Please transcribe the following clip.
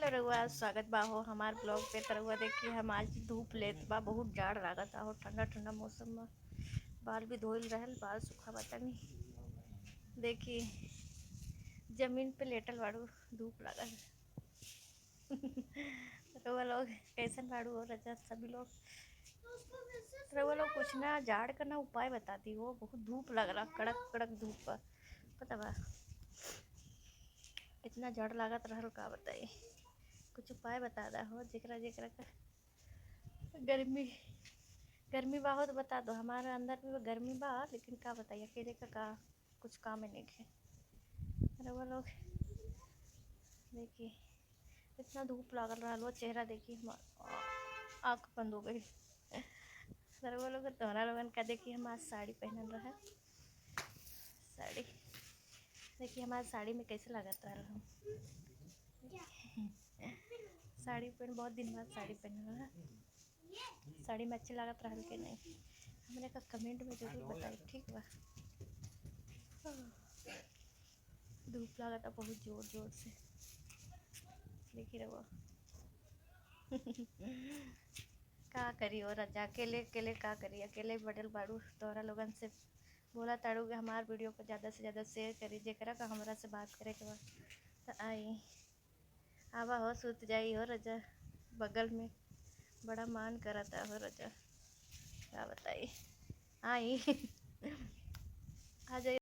Hello रउआ, स्वागत बा हो हमार ब्लॉग पे। त रउआ देखिए हम आज धूप लेत बा, बहुत जाड़ लागत हो, ठंडा ठंडा मौसम में बाल भी धोइल रहल, बाल सूखा बा तनी। देखिए जमीन पे लेटल बाड़ू, धूप लागल। रउआ लोग कैसन बाड़ू हो रजा सभी लोग? रउआ लोग कुछ ना जाड़ का ना उपाय बताती हो, बहुत धूप लग रहा, कड़क कड़क धूप बा, पता बा इतना जाड़ लागत रहल, का बताई। कुछ उपाय बता दा हो जेकरा जेकरा का गर्मी गर्मी बा हो तो बता दो। हमारे अंदर भी गर्मी बा, लेकिन का बताइए अकेले का कुछ काम में नहीं है। रउआ लोग देखिए इतना धूप लागल रहा लो, चेहरा देखिए आँख बंद हो गई। रउआ लोग तोहरा लोगन का देखिए हम आज साड़ी पहनल रहे। साड़ी देखिए हमारे साड़ी में कैसे लागत रहा हम। साड़ी पहन बहुत दिन बाद साड़ी पहनल रहा। साड़ी में अच्छी लागत रहल के नहीं, हमने का कमेंट में जरूर बताई, ठीक बा। धूप लागत बहुत जोर जोर से, देखी रहो। का करी और रजा अकेले अकेले का करी, अकेले बढ़ल बाड़ू। तोहरा लोगन से बोला ताड़ू कि हमार वीडियो को ज़्यादा से ज़्यादा शेयर करी, जेकरा का हमरा से बात करे के बा तो आई आवा हो, सुत जाई हो रजा बगल में, बड़ा मान करता हो रजा, क्या बताई। आई आ जाइए।